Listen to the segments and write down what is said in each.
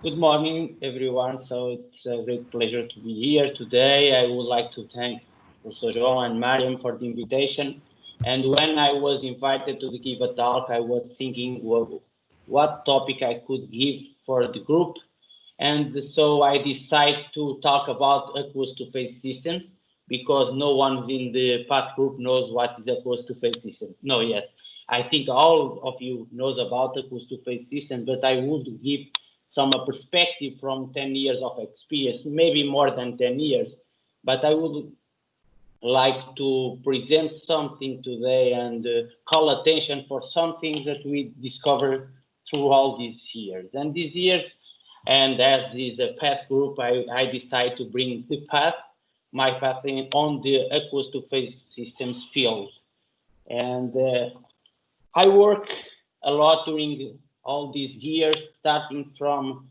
Good morning, everyone. So it's a great pleasure to be here today. I would like to thank Professor João and Mariam for the invitation. And when I was invited to give a talk, I was thinking what topic I could give for the group. And so I decided to talk about aqueous-to-phase systems because no one in the PATH group knows what is aqueous-to-phase system. No, yes. I think all of you knows about aqueous-to-phase system, but I would give some perspective from 10 years of experience, maybe more than 10 years. But I would like to present something today and call attention for something that we discovered through all these years. And these years, and as is a PATH group, I decided to bring the PATH, my PATH on the aqueous-to-phase systems field. And I work a lot during all these years, starting from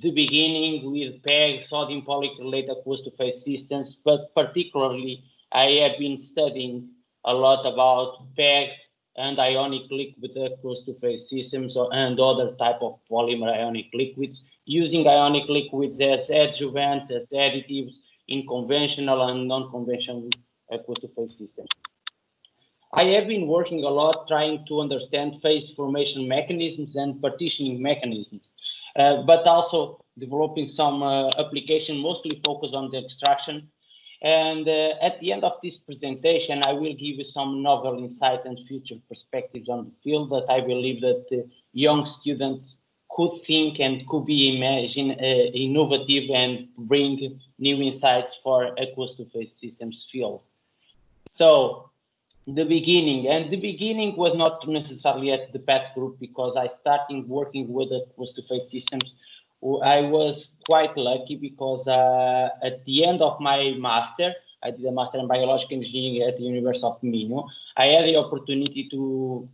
the beginning with PEG, sodium polycrylate aqueous-to-phase systems, but particularly I have been studying a lot about PEG and ionic liquid aqueous-to-phase systems and other type of polymer ionic liquids, using ionic liquids as adjuvants, as additives in conventional and non-conventional aqueous-to-phase systems. I have been working a lot trying to understand phase formation mechanisms and partitioning mechanisms, but also developing some application mostly focused on the extractions. And at the end of this presentation, I will give you some novel insights and future perspectives on the field that I believe that young students could think and could be innovative and bring new insights for aqueous-to-phase systems field. So the beginning was not necessarily at the PATH group because I started working with aqueous-to-phase systems. I was quite lucky because at the end of my master, I did a master in biological engineering at the University of Minho. I had the opportunity to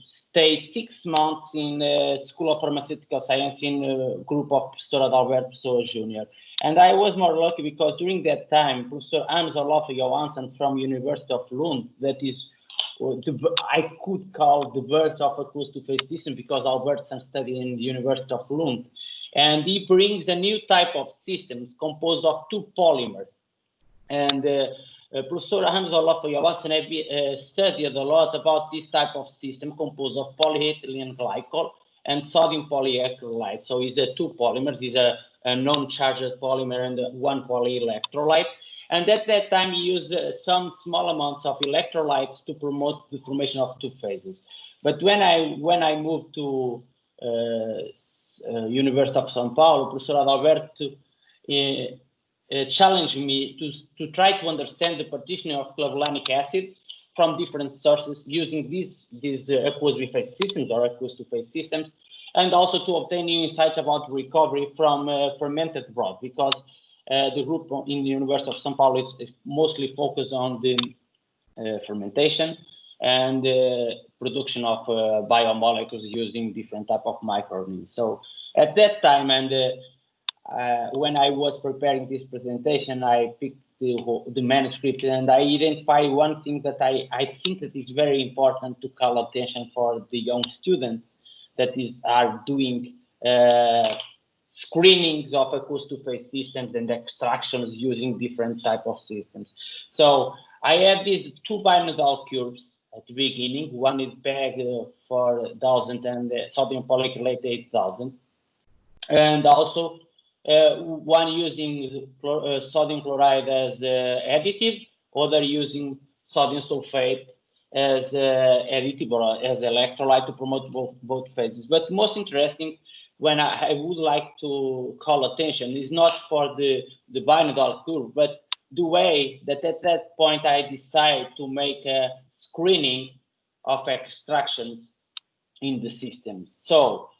stay 6 months in School of Pharmaceutical Science in a group of Professor Adalberto Pessoa Jr. And I was more lucky because during that time, Professor Hans-Olof Johansson from University of Lund, that is, I could call the birth of aqueous-to-phase system because Albertson studied in the University of Lund. And he brings a new type of systems composed of two polymers. And Professor Hans-Olof Johansson studied a lot about this type of system composed of polyethylene glycol and sodium polyacrylate. So it's two polymers, it's a non-charged polymer and one polyelectrolyte. And at that time, he used some small amounts of electrolytes to promote the formation of two phases. But when I moved to University of São Paulo, Professor Adalberto challenged me to try to understand the partitioning of clavulanic acid from different sources using these aqueous-to-phase systems or aqueous-to-phase systems, and also to obtain new insights about recovery from fermented broth, because the group in the University of São Paulo is mostly focused on the fermentation and production of biomolecules using different type of microorganisms. So at that time, and when I was preparing this presentation, I picked the manuscript and I identified one thing that I think that is very important to call attention for the young students that are doing screenings of aqueous-to-phase systems and extractions using different type of systems. So I had these two binodal curves at the beginning, one is PEG 4000 and sodium polycrylate 8000, and also one using sodium chloride as additive, other using sodium sulfate as additive or as electrolyte to promote both phases. But most interesting, when I would like to call attention, is not for the binodal curve, but the way that at that point I decide to make a screening of extractions in the system. So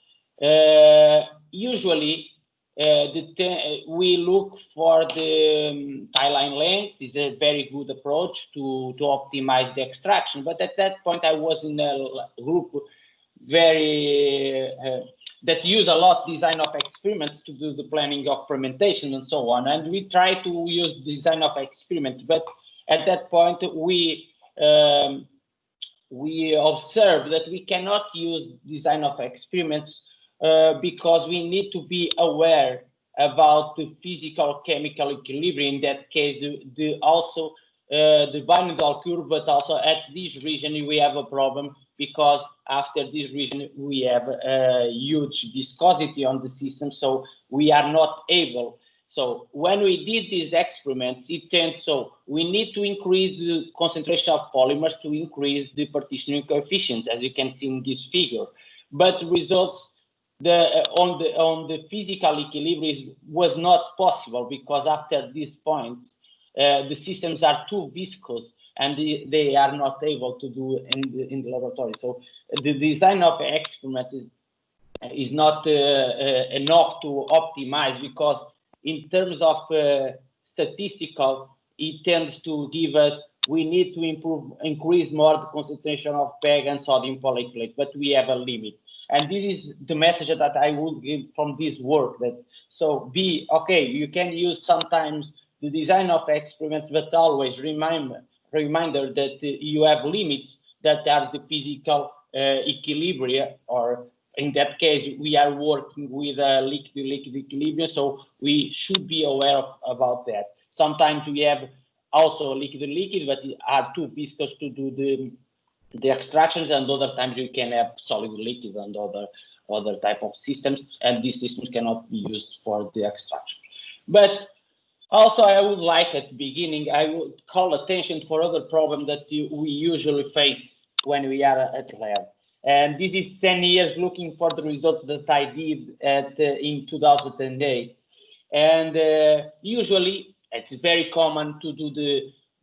usually we look for the tie line length. Is a very good approach to optimize the extraction. But at that point, I was in a group that use a lot design of experiments to do the planning of fermentation and so on. And we try to use design of experiment. But at that point, we observe that we cannot use design of experiments because we need to be aware about the physical chemical equilibrium. In that case, also the binary curve, but also at this region we have a problem, because after this region we have a huge viscosity on the system, so we are not able. So when we did these experiments, it turns so we need to increase the concentration of polymers to increase the partitioning coefficient, as you can see in this figure. But results on the physical equilibrium was not possible, because after this point, the systems are too viscous and they are not able to do in the laboratory. So the design of experiments is not enough to optimize, because in terms of statistical, it tends to give us, we need to increase more the concentration of PEG and sodium polyacrylate, but we have a limit. And this is the message that I would give from this work, that so be okay, you can use sometimes the design of experiments, but always reminder that you have limits that are the physical equilibrium, or in that case, we are working with a liquid-liquid equilibrium, so we should be aware about that. Sometimes we have also liquid-liquid, but are too viscous to do the extractions, and other times you can have solid-liquid and other type of systems, and these systems cannot be used for the extraction. But also, I would like at the beginning, I would call attention for other problem that we usually face when we are at lab. And this is 10 years looking for the result that I did in 2008. And usually, it's very common to do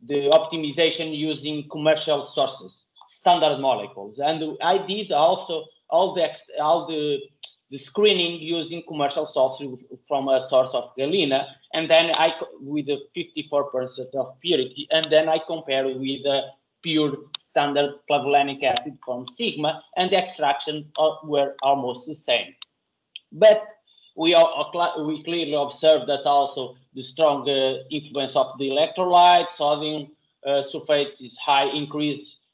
the optimization using commercial sources, standard molecules. And I did also all the screening using commercial sources from a source of galena, and then with a 54% of purity, and then I compare with pure standard clavulanic acid from Sigma, and the extraction were almost the same. But we clearly observed that also the strong influence of the electrolyte, sodium sulfate is high,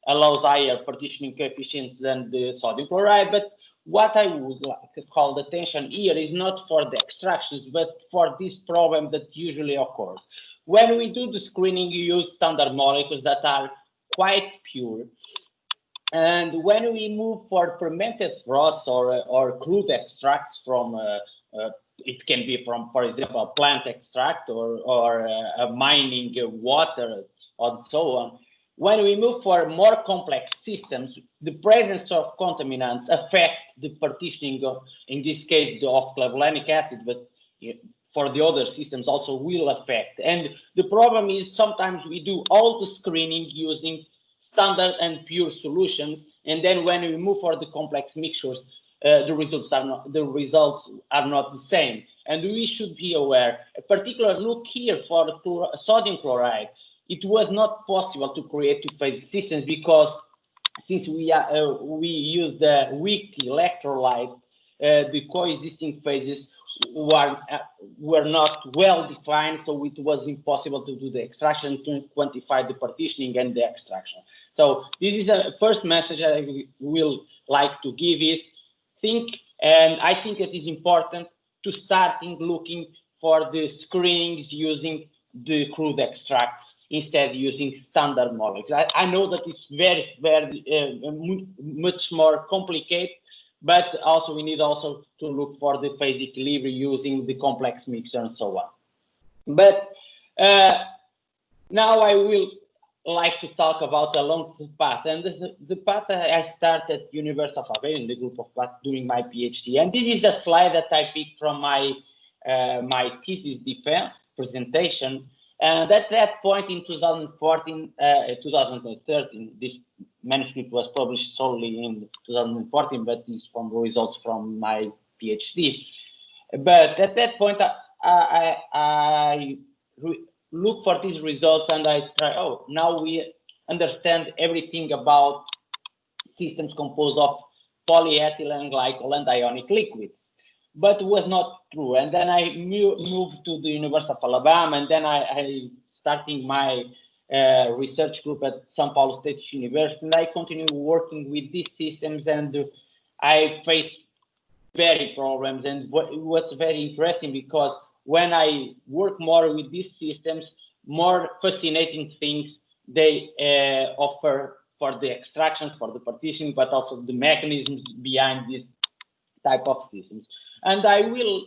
allows higher partitioning coefficients than the sodium chloride. But what I would like to call the attention here is not for the extractions, but for this problem that usually occurs. When we do the screening, you use standard molecules that are quite pure. And when we move for fermented broths or crude extracts from, it can be from, for example, a plant extract or a mining water and so on. When we move for more complex systems, the presence of contaminants affect the partitioning of, in this case, of clavulanic acid, but for the other systems also will affect. And the problem is sometimes we do all the screening using standard and pure solutions, and then when we move for the complex mixtures, the results are not the same. And we should be aware. A particular look here for sodium chloride. It was not possible to create two-phase systems because since we use the weak electrolyte, the coexisting phases were not well defined, so it was impossible to do the extraction, to quantify the partitioning and the extraction. So this is a first message I will like to give is and I think it is important to start looking for the screenings using the crude extracts instead using standard molecules. I know that it's very, very much more complicated, but also we need also to look for the phase equilibrium using the complex mixer and so on. But now I will like to talk about a long path, and the path I started at University of Aveiro in the group of path doing my PhD, and this is the slide that I picked from my my thesis defense presentation. And at that point in 2014, 2013, this manuscript was published solely in 2014, but it's from the results from my PhD. But at that point, I look for these results and I try, oh, now we understand everything about systems composed of polyethylene glycol and ionic liquids. But it was not true. And then I moved to the University of Alabama, and then I starting my research group at São Paulo State University, and I continue working with these systems, and I faced very problems. And what's very interesting, because when I work more with these systems, more fascinating things they offer for the extraction, for the partitioning, but also the mechanisms behind this type of systems. And I will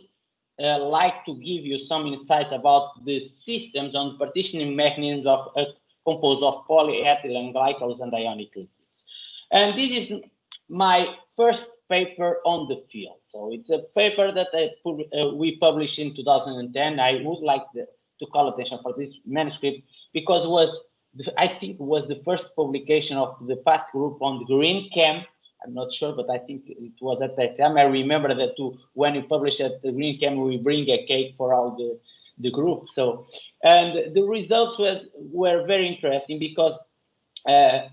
like to give you some insights about the systems on partitioning mechanisms of composed of polyethylene glycols and ionic liquids. And this is my first paper on the field. So it's a paper that we published in 2010. I would like to call attention for this manuscript because I think it was the first publication of the PATH group on the green chem. I'm not sure, but I think it was at that time. I remember that when we published at the green chem, we bring a cake for all the group. So, and the results were very interesting because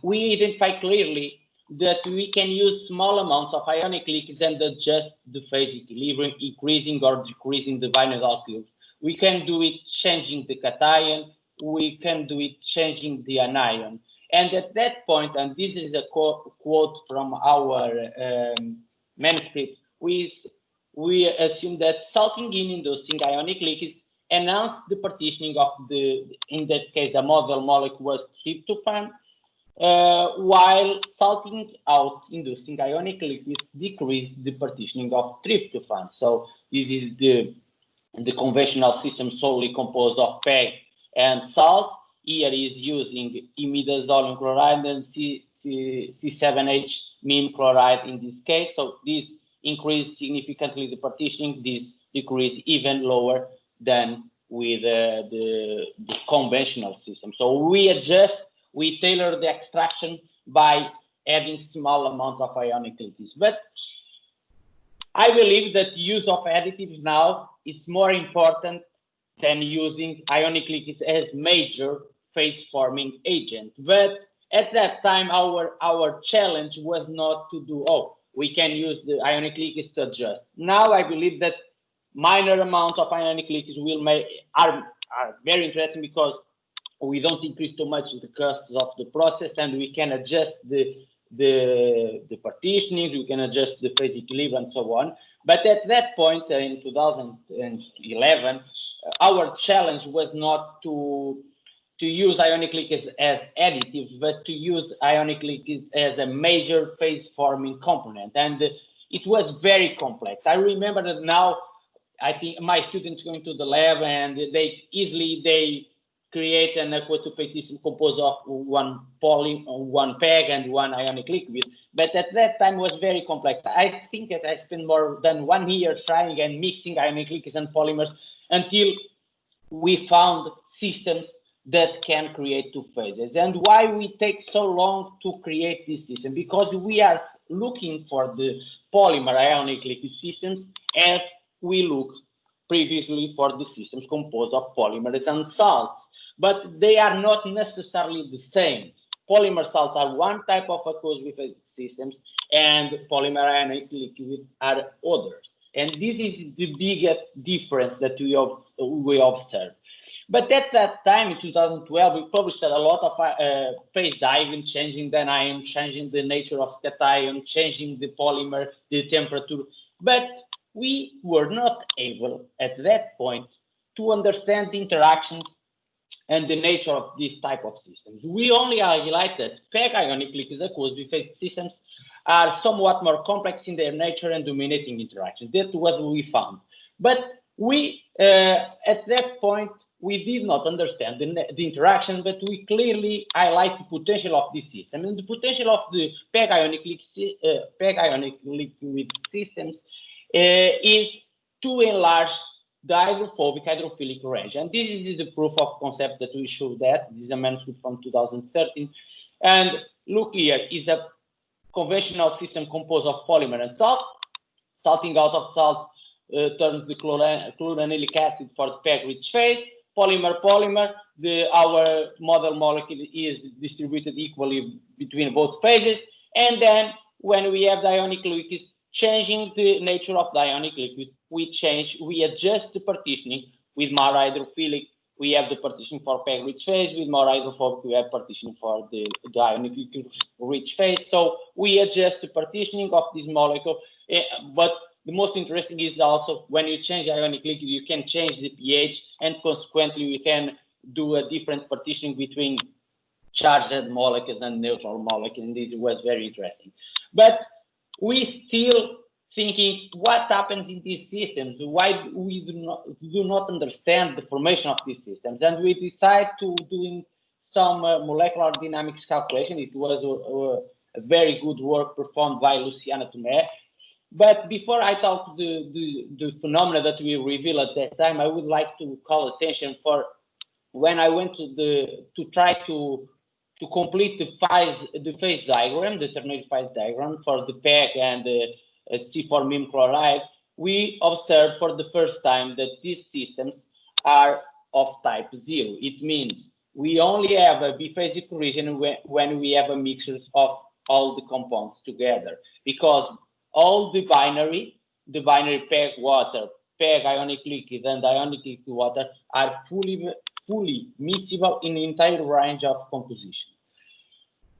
we identify clearly that we can use small amounts of ionic liquids and adjust the phase equilibrium, increasing or decreasing the Van-der curve. We can do it changing the cation, we can do it changing the anion. And at that point, and this is a quote from our manuscript, we assume that salting in inducing ionic liquids enhance the partitioning of in that case, the model molecule was tryptophan, while salting out inducing ionic liquids decrease the partitioning of tryptophan. So this is the conventional system solely composed of PEG and salt. Here is using imidazole chloride and C7H mean chloride in this case. So this increase significantly the partitioning, this decrease even lower than with the conventional system. So we tailor the extraction by adding small amounts of ionic liquids. But I believe that use of additives now is more important than using ionic liquids as major phase forming agent. But at that time, our challenge was not to do, we can use the ionic liquids to adjust. Now I believe that minor amounts of ionic liquids are very interesting because we don't increase too much the costs of the process, and we can adjust the partitionings, we can adjust the phase equilibrium and so on. But at that point in 2011, our challenge was not to use ionic liquids as additives, but to use ionic liquids as a major phase forming component. And it was very complex. I remember that now, I think my students going to the lab and they create an aqueous phase system composed of one PEG and one ionic liquid. But at that time was very complex. I think that I spent more than 1 year trying and mixing ionic liquids and polymers until we found systems that can create two phases. And why we take so long to create this system? Because we are looking for the polymer ionic liquid systems as we looked previously for the systems composed of polymers and salts. But they are not necessarily the same. Polymer salts are one type of aqueous phase systems, and polymer ionic liquid are others. And this is the biggest difference that we observe. But at that time, in 2012, we published a lot of phase diving, changing the anion, changing the nature of cation, changing the polymer, the temperature. But we were not able at that point to understand the interactions and the nature of this type of systems. We only highlight that PEG ionic liquids aqueous phase systems are somewhat more complex in their nature and dominating interaction. That was what we found. But we, at that point, we did not understand the interaction, but we clearly highlight the potential of this system. And the potential of the PEG ionic liquid systems is to enlarge the hydrophilic range. And this is the proof of concept that we showed that. This is a manuscript from 2013. And look here, is a conventional system composed of polymer and salt. Salting out of salt turns the chloranic acid for the PEG-rich phase. Polymer, our model molecule is distributed equally between both phases. And then when we have the ionic liquids, changing the nature of the ionic liquid, we adjust the partitioning. With more hydrophilic, we have the partitioning for PEG-rich phase. With more hydrophobic, we have partitioning for the ionic liquid-rich phase. So we adjust the partitioning of this molecule, but the most interesting is also when you change ionic liquid, you can change the pH, and consequently we can do a different partitioning between charged molecules and neutral molecules, and this was very interesting. But we still thinking what happens in these systems, why we do not understand the formation of these systems, and we decide to doing some molecular dynamics calculation. It was a very good work performed by Luciana Tomé. But before I talk the phenomena that we revealed at that time, I would like to call attention for when I went to try to complete the phase diagram, the ternary phase diagram for the PEG and the C4-MIM chloride. We observed for the first time that these systems are of type 0. It means we only have a biphasic region when we have a mixture of all the compounds together, because all the binary PEG water, PEG ionic liquid, and ionic liquid water are fully miscible in the entire range of composition.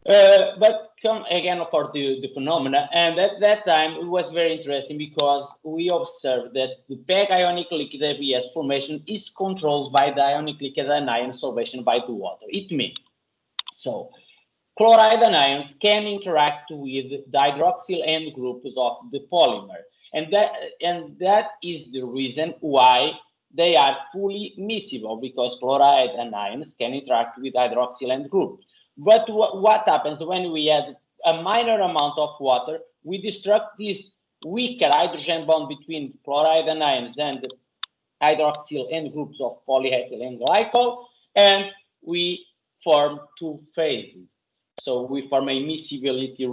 But come again for the phenomena, and at that time it was very interesting because we observed that the PEG ionic liquid ABS formation is controlled by the ionic liquid anion solvation by the water. It means, so chloride anions can interact with the hydroxyl end groups of the polymer, and that is the reason why they are fully miscible, because chloride anions can interact with hydroxyl end groups. But what happens when we add a minor amount of water? We destruct this weaker hydrogen bond between chloride anions and hydroxyl end groups of polyethylene glycol, and we form two phases. So we form a miscibility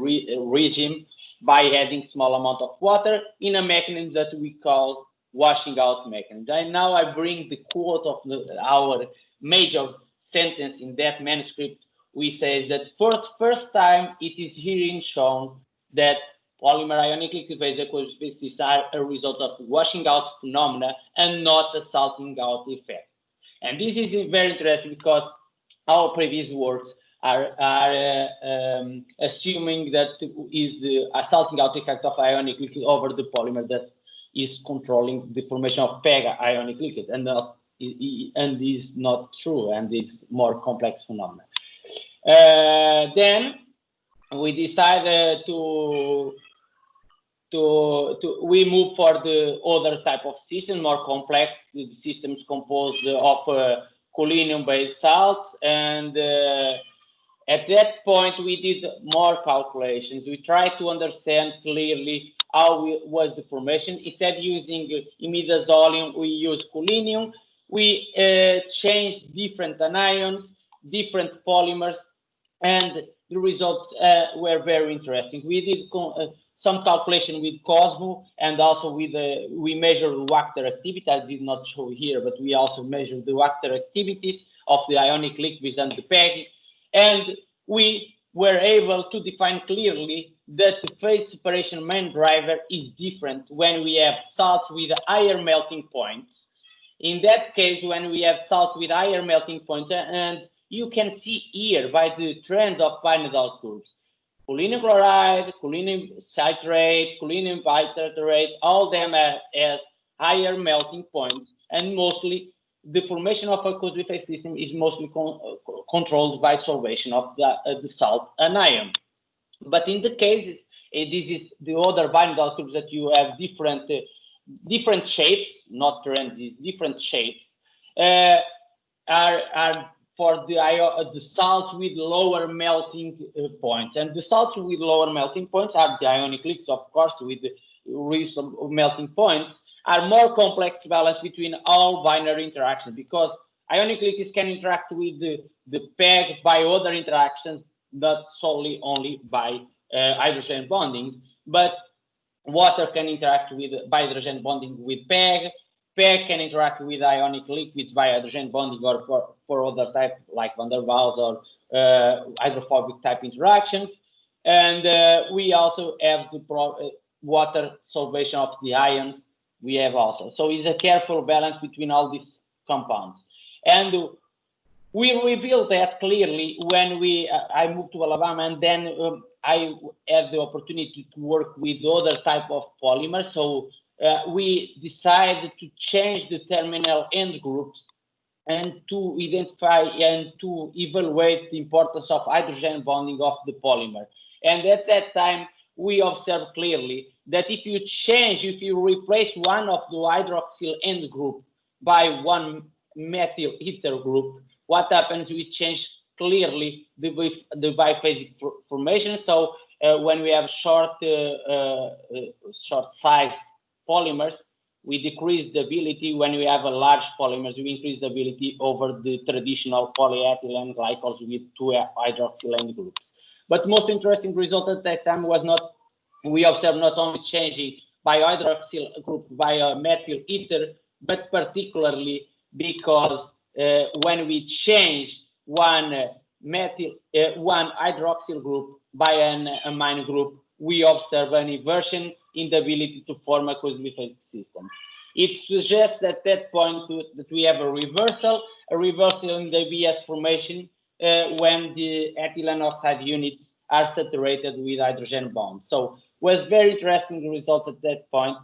regime by adding small amount of water in a mechanism that we call washing out mechanism. And now I bring the quote of our major sentence in that manuscript. We say that for the first time it is herein shown that polymer ionic liquid phase aqueous species are a result of washing out phenomena and not a salting out effect. And this is very interesting because our previous works are assuming that is a salting out effect of ionic liquid over the polymer that is controlling the formation of PEG ionic liquid, and is not true, and it's more complex phenomena. Then we decided we move for the other type of system, more complex. The systems composed of collinium-based salts, and at that point we did more calculations. We tried to understand clearly how was the formation. Instead of using imidazolium, we use collinium. We changed different anions, different polymers, and the results were very interesting. We did some calculation with Cosmo, and also with we measured Wachter activity. I did not show here, but we also measured the Wachter activities of the ionic liquids and the PEG, and we were able to define clearly that the phase separation main driver is different when we have salts with higher melting points. In that case, when we have salt with higher melting points, and you can see here by the trend of Pinedal curves, collinium chloride, collinium citrate, collinium bitartrate, all them has higher melting points, and mostly the formation of a phase system is mostly controlled by solvation of the salt anion. But in the cases, this is the other Pinedal curves that you have different shapes, not trends, different shapes, are for the salts with lower melting points. And the salts with lower melting points are the ionic liquids, of course, with reasonable melting points, are more complex balance between all binary interactions, because ionic liquids can interact with the PEG by other interactions, not solely only by hydrogen bonding, but water can interact by hydrogen bonding with PEG. PEG can interact with ionic liquids by hydrogen bonding, or for other type like van der Waals or hydrophobic type interactions. And we also have the water solvation of the ions. We have also. So it's a careful balance between all these compounds. And we revealed that clearly when I moved to Alabama, and then I had the opportunity to work with other type of polymers. So we decided to change the terminal end groups and to identify and to evaluate the importance of hydrogen bonding of the polymer. And at that time, we observed clearly that if you replace one of the hydroxyl end group by one methyl ether group, what happens? We change clearly the biphasic formation. So when we have short size polymers, we decrease the ability. When we have a large polymers, we increase the ability over the traditional polyethylene glycols with two hydroxyl end groups. But most interesting result at that time was not, we observed not only changing by hydroxyl group by a methyl ether, but particularly because when we change one hydroxyl group by an amine group, we observe an inversion in the ability to form aqueous biphasic systems. It suggests at that point that we have a reversal in the BS formation when the ethylene oxide units are saturated with hydrogen bonds. So was very interesting results at that point,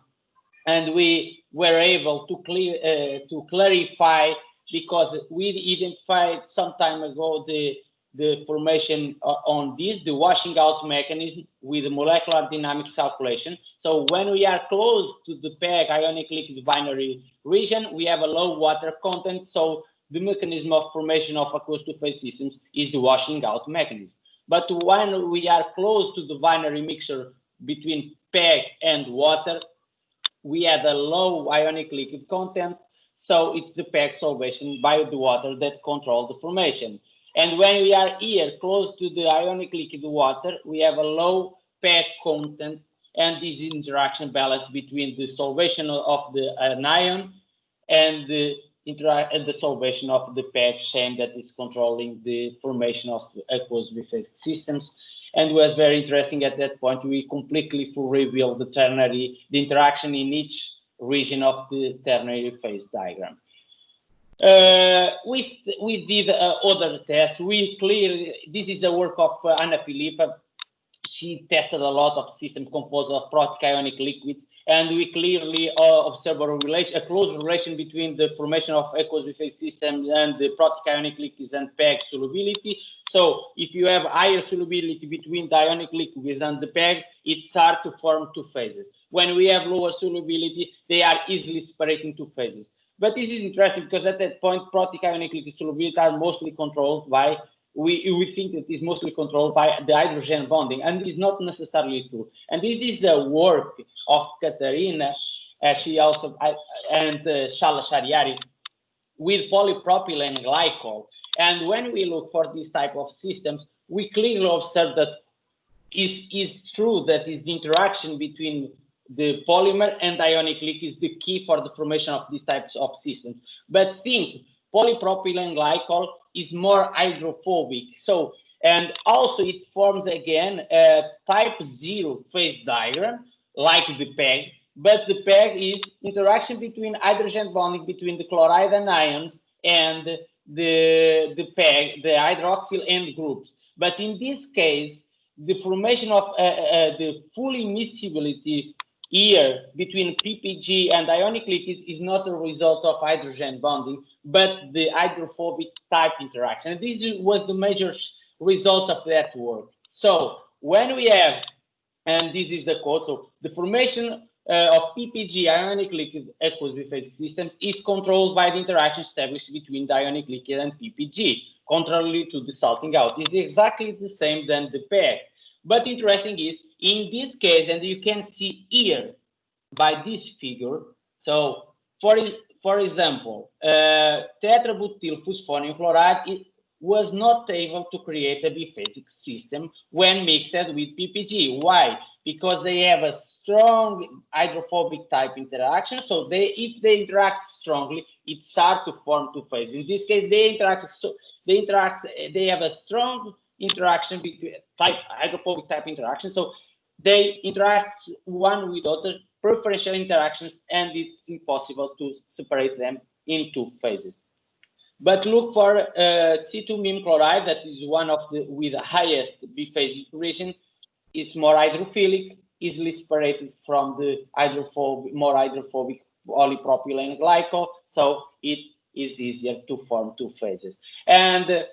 and we were able to clarify, because we identified some time ago the formation on this, the washing out mechanism with the molecular dynamics calculation. So when we are close to the PEG ionic liquid binary region, we have a low water content. So the mechanism of formation of aqueous two-phase systems is the washing out mechanism. But when we are close to the binary mixture between PEG and water, we had a low ionic liquid content. So it's the PEG solvation by the water that controls the formation. And when we are here close to the ionic liquid water, we have a low PEG content, and this interaction balance between the solvation of the anion and the solvation of the PEG chain that is controlling the formation of aqueous biphasic systems. And it was very interesting at that point. We completely revealed the interaction in each region of the ternary phase diagram. We did other tests. This is a work of Anna Filippa. She tested a lot of systems composed of protic-ionic liquids, and we clearly observe a close relation between the formation of aqueous biphasic systems and the protic-ionic liquids and PEG solubility. So if you have higher solubility between the ionic liquids and the PEG, it's hard to form two phases. When we have lower solubility, they are easily separating two phases. But this is interesting because at that point, protic-ionic liquid solubility are mostly controlled by, we think that is mostly controlled by the hydrogen bonding, and it's not necessarily true. And this is the work of Katarina, she also, and Shala Shariari with polypropylene glycol. And when we look for this type of systems, we clearly observe that is true that is the interaction between the polymer and ionic liquid is the key for the formation of these types of systems. But think, polypropylene glycol is more hydrophobic. So, and also it forms again a type 0 phase diagram like the PEG, but the PEG is interaction between hydrogen bonding between the chloride anions and the PEG, the hydroxyl end groups. But in this case, the formation of the full immiscibility here between PPG and ionic liquids is not a result of hydrogen bonding, but the hydrophobic type interaction. And this was the major results of that work. So when we have, and this is the quote, so the formation of PPG ionic liquid aqueous biphasic systems is controlled by the interaction established between the ionic liquid and PPG, contrary to the salting out. It's exactly the same than the PEG. But interesting is, in this case, and you can see here by this figure, so for example, tetrabutyl phosphonium chloride was not able to create a biphasic system when mixed with PPG. Why? Because they have a strong hydrophobic type interaction. So if they interact strongly, it's hard to form two phases. In this case, they have a strong interaction between hydrophobic type interaction. So they interact one with other preferential interactions, and it's impossible to separate them in two phases. But look for C2-mim chloride, that is one of the with the highest biphasic region, is more hydrophilic, easily separated from the more hydrophobic polypropylene glycol, so it is easier to form two phases. And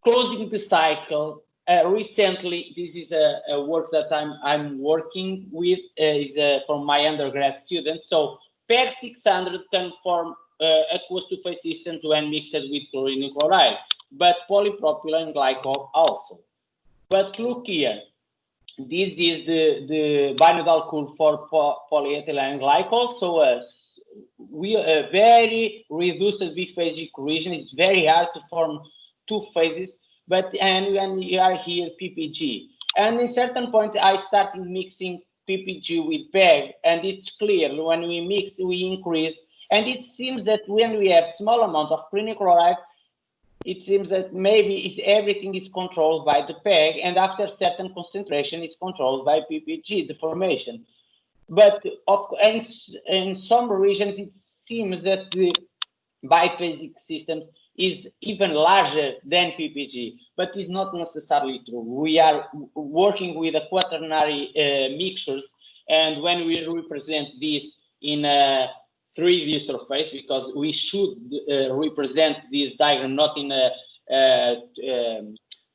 closing the cycle, recently, this is a work that I'm working with, is from my undergrad students. So PEG 600 can form aqueous two-phase systems when mixed with chlorine chloride, but polypropylene glycol also. But look here, this is the binodal curve for polyethylene glycol. So we very reduced biphasic region. It's very hard to form two phases, and when you are here PPG, and in certain point I started mixing PPG with PEG, and it's clear when we mix we increase, and it seems that when we have small amount of chlorine chloride, it seems that maybe everything is controlled by the PEG, and after certain concentration is controlled by PPG, the formation. But in some regions it seems that the biphasic system is even larger than PPG, but it's not necessarily true. We are working with a quaternary mixtures, and when we represent this in a 3D surface, because we should represent this diagram not in a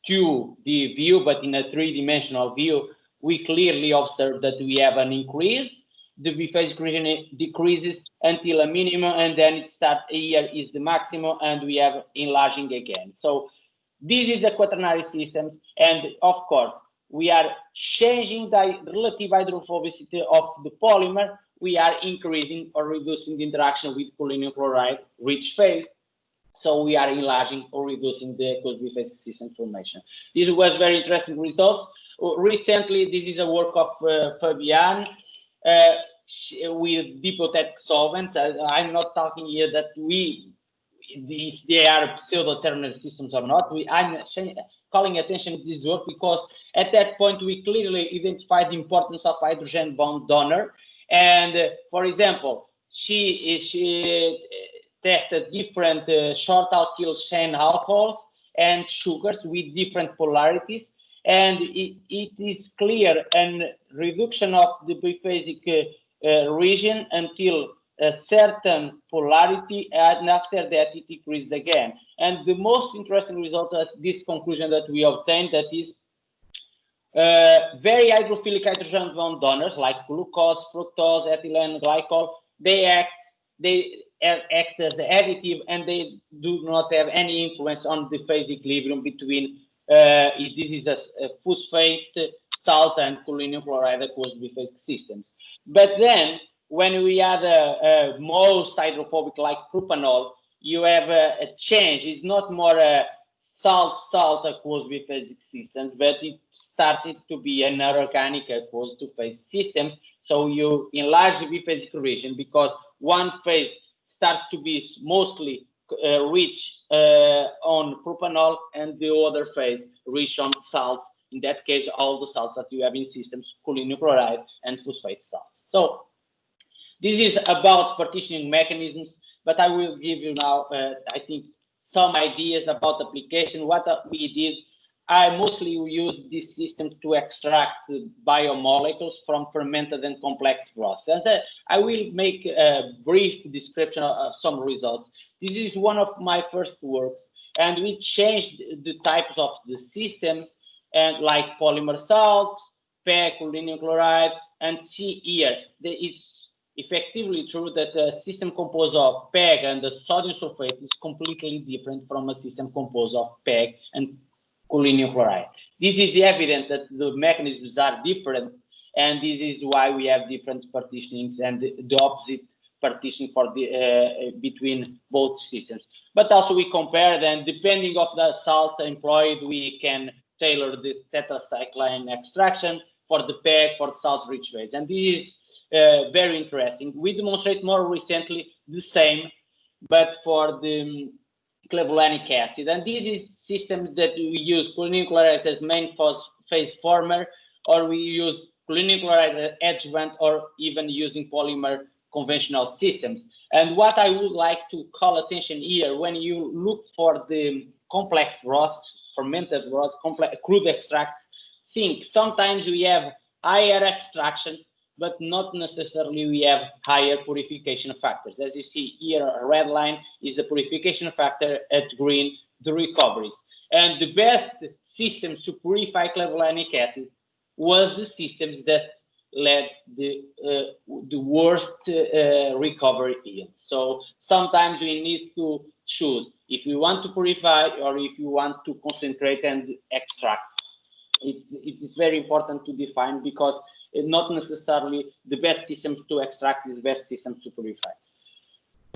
2D view, but in a three-dimensional view, we clearly observe that we have an increase. The biphasic region decreases until a minimum, and then it starts here is the maximum, and we have enlarging again. So this is a quaternary system, and of course we are changing the relative hydrophobicity of the polymer. We are increasing or reducing the interaction with chlorine chloride rich phase. So we are enlarging or reducing the aqueous biphasic system formation. This was very interesting results. Recently, this is a work of Fabian with diplomatic solvents. I'm not talking here that if they are pseudo-thermal systems or not. I'm calling attention to this work because at that point we clearly identified the importance of hydrogen bond donor. And for example, she tested different short alkyl chain alcohols and sugars with different polarities, and it is clear a reduction of the biphasic region until a certain polarity, and after that it decreases again. And the most interesting result is this conclusion that we obtained, that is very hydrophilic hydrogen bond donors like glucose, fructose, ethylene glycol, they act as additive, and they do not have any influence on the phase equilibrium between this is a phosphate, salt, and chlorine chloride aqueous biphasic systems. But then when we add most hydrophobic like propanol, you have a change. It's not more a salt aqueous biphasic systems, but it started to be an organic aqueous two phase systems. So you enlarge the biphasic region because one phase starts to be mostly rich on propanol, and the other phase rich on salts. In that case, all the salts that you have in systems, chlorine chloride and phosphate salts. So this is about partitioning mechanisms, but I will give you now, I think, some ideas about application. What we did, I mostly use this system to extract biomolecules from fermented and complex broths. And I will make a brief description of some results. This is one of my first works, and we changed the types of the systems, and like polymer salts, PEG, chlorine chloride, and see here, it's effectively true that a system composed of PEG and the sodium sulfate is completely different from a system composed of PEG and chlorine chloride. This is evident that the mechanisms are different, and this is why we have different partitionings and the opposite partitioning for the between both systems. But also we compare them, depending of the salt employed, we can tailor the tetracycline extraction for the PEG, for salt-rich phase, and this is very interesting. We demonstrate more recently the same, but for the clavulanic acid, and this is systems that we use chlorine chloride as main phase former, or we use chlorine chloride as adjuvant, or even using polymer conventional systems. And what I would like to call attention here, when you look for the complex broths, fermented broths, crude extracts think sometimes we have higher extractions, but not necessarily we have higher purification factors. As you see here, a red line is the purification factor, at green, the recoveries. And the best systems to purify clavulanic acid was the systems that led the worst recovery yield. So sometimes we need to choose if we want to purify or if you want to concentrate and extract. It is very important to define, because not necessarily the best systems to extract is the best systems to purify.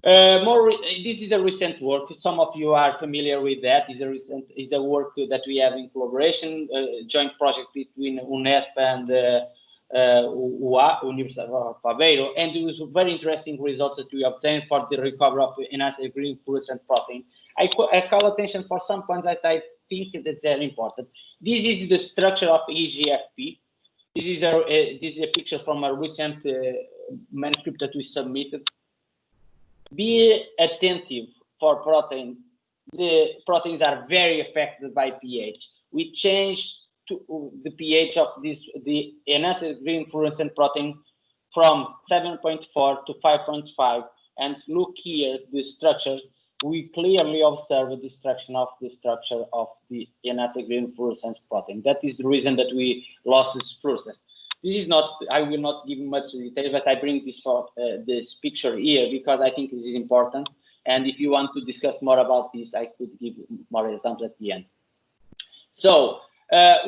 This is a recent work. Some of you are familiar with that. Is a work that we have in collaboration, joint project between UNESP and UA, University of Aveiro, and it was very interesting results that we obtained for the recovery of enhanced green fluorescent protein. I call attention for some points that I think that is very important. This is the structure of EGFP. This is a picture from a recent manuscript that we submitted. Be attentive for proteins. The proteins are very affected by pH. We change to the pH of the enhanced green fluorescent protein from 7.4 to 5.5, and look here the structures. We clearly observe a destruction of the structure of the enhanced green fluorescence protein. That is the reason that we lost this fluorescence. This is not, I will not give much detail, but I bring this for this picture here because I think this is important. And if you want to discuss more about this, I could give more examples at the end. So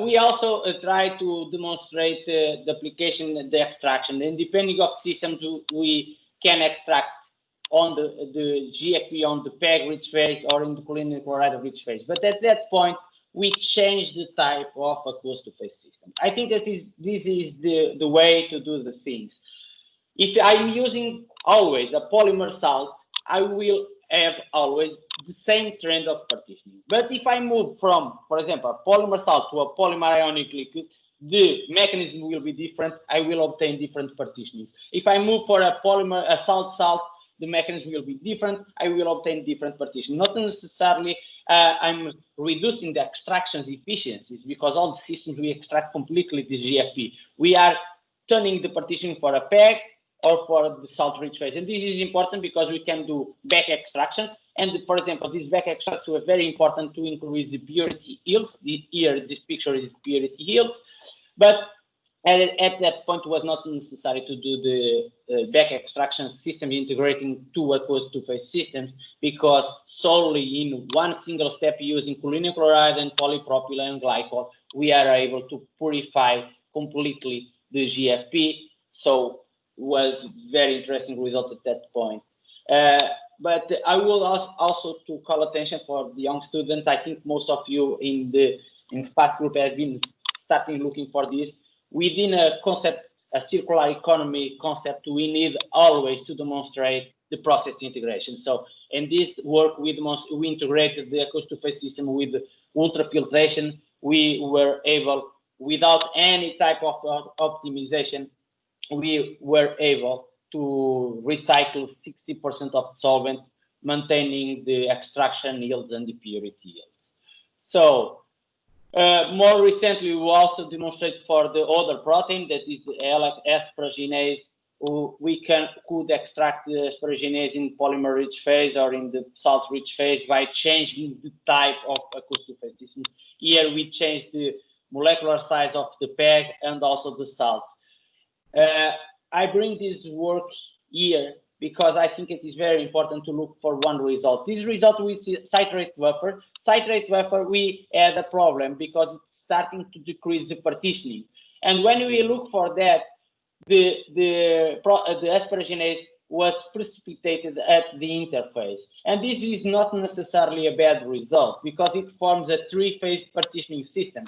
we also try to demonstrate the application, the extraction, and depending on systems, we can extract on the GFP on the PEG-rich phase or in the choline chloride-rich phase. But at that point, we change the type of aqueous to phase system. I think that this is the way to do the things. If I'm using always a polymer salt, I will have always the same trend of partitioning. But if I move from, for example, a polymer salt to a polymer ionic liquid, the mechanism will be different. I will obtain different partitionings. If I move for a polymer, a salt, the mechanism will be different. I will obtain different partitions. Not necessarily I'm reducing the extractions efficiencies, because all the systems we extract completely the GFP. We are turning the partitioning for a PEG or for the salt-rich phase. And this is important because we can do back extractions. And for example, these back extractions were very important to increase the purity yields. Here, this picture is purity yields. But at that point, it was not necessary to do the back extraction system integrating two aqueous two-phase systems, because solely in one single step using choline chloride and polypropylene glycol, we are able to purify completely the GFP. So it was very interesting result at that point. But I will also to call attention for the young students. I think most of you in the PATH group have been starting looking for this. Within a concept, a circular economy concept, we need always to demonstrate the process integration. So in this work, we integrated the aqueous two-phase system with ultrafiltration. We were able, without any type of optimization, we were able to recycle 60% of solvent, maintaining the extraction yields and the purity yields. So more recently, we also demonstrate for the other protein, that is asparaginase. We could extract the asparaginase in polymer-rich phase or in the salt-rich phase by changing the type of aqueous two-phase system. Here we change the molecular size of the PEG and also the salts. I bring this work here because I think it is very important to look for one result. This result we see citrate buffer. Citrate buffer, we had a problem because it's starting to decrease the partitioning. And when we look for that, the asparaginase was precipitated at the interface. And this is not necessarily a bad result because it forms a three-phase partitioning system.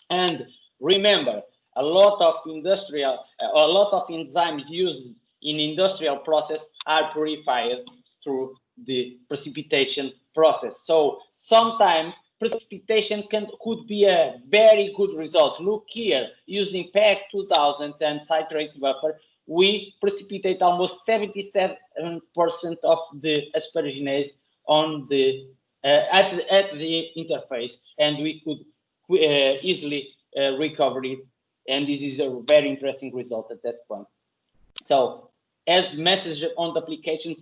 And remember, a lot of enzymes used in industrial process are purified through the precipitation process. So sometimes precipitation could be a very good result. Look here, using PEG 2000 and citrate buffer, we precipitate almost 77% of the asparaginase on the at the interface, and we could easily recovery. And this is a very interesting result at that point. So as message on the application,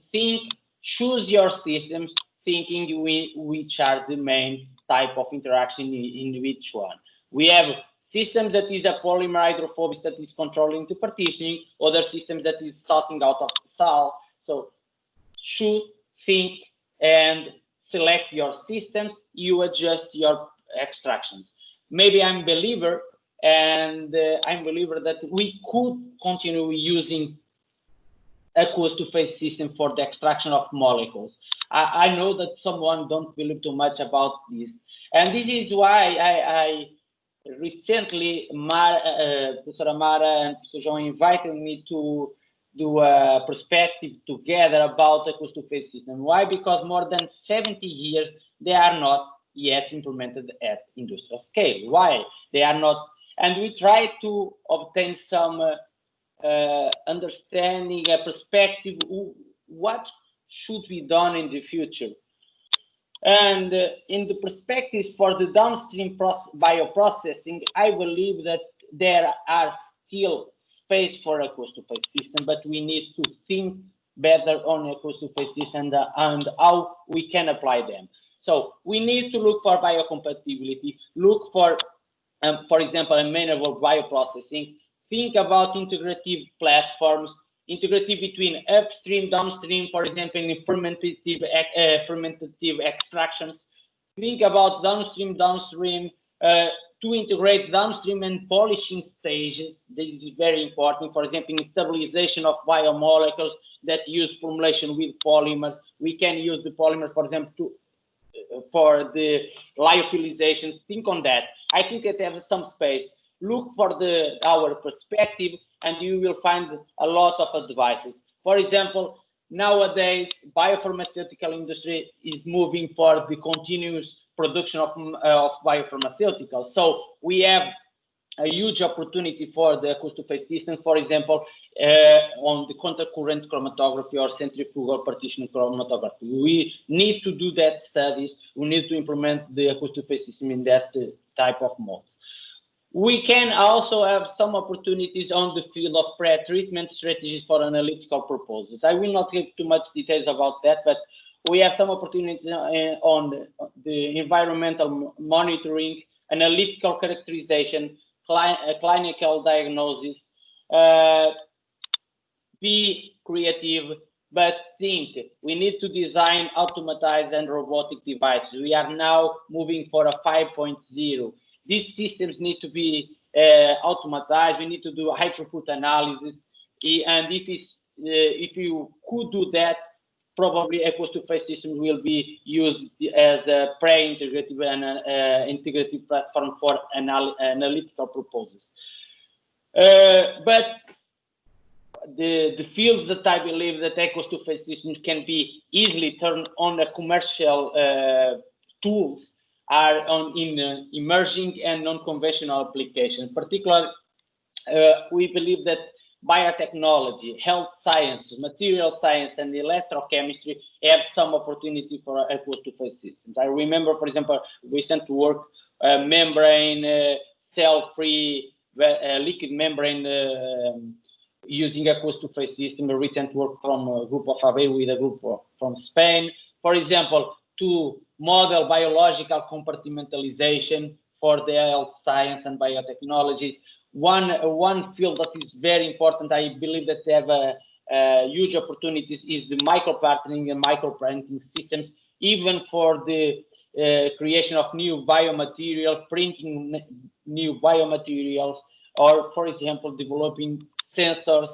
choose your systems, thinking which are the main type of interaction in which one. We have systems that is a polymer hydrophobic that is controlling the partitioning, other systems that is salting out of the salt. So choose, think, and select your systems. You adjust your extractions. Maybe I'm a believer, and I'm a believer that we could continue using aqueous to phase system for the extraction of molecules. I know that someone don't believe too much about this, and this is why I recently Professor Amara and Professor João invited me to do a perspective together about the aqueous to phase system. Why? Because more than 70 years they are not yet implemented at industrial scale. Why? They are not, and we try to obtain some understanding, a perspective, what should be done in the future. And in the perspectives for the downstream bioprocessing, I believe that there are still space for aqueous to phase system, but we need to think better on aqueous to phase system and how we can apply them. So we need to look for biocompatibility, look for example, amenable bioprocessing, think about integrative platforms, integrative between upstream, downstream, for example, in fermentative extractions. Think about downstream, to integrate downstream and polishing stages. This is very important. For example, in stabilization of biomolecules that use formulation with polymers. We can use the polymers, for example, for the lyophilization. Think on that. I think that there's some space. Look for our perspective, and you will find a lot of advices. For example, nowadays, biopharmaceutical industry is moving for the continuous production of biopharmaceuticals. So we have a huge opportunity for the aqueous to phase system, for example, on the contact current chromatography or centrifugal partition chromatography. We need to do that studies. We need to implement the aqueous to phase system in that type of modes. We can also have some opportunities on the field of pre-treatment strategies for analytical purposes. I will not give too much details about that, but we have some opportunities on the environmental monitoring, analytical characterization, clinical diagnosis. Be creative, but think. We need to design, automatize, and robotic devices. We are now moving for a 5.0. These systems need to be automatized. We need to do high throughput analysis, and if you could do that, probably aqueous to phase system will be used as a pre-integrative and integrative platform for analytical purposes. But the fields that I believe that aqueous to phase systems can be easily turned on a commercial tools are in emerging and non-conventional applications. Particularly, we believe that biotechnology, health sciences, material science, and electrochemistry have some opportunity for aqueous to phase systems. I remember, for example, recent work, membrane, cell-free, liquid membrane using aqueous to phase system, a recent work from a group of Aveiro with a group from Spain. For example, to model biological compartmentalization for the health science and biotechnologies. One field that is very important, I believe that they have huge opportunities, is the micropatterning and microprinting systems, even for the creation of new biomaterial, printing new biomaterials, or, for example, developing sensors.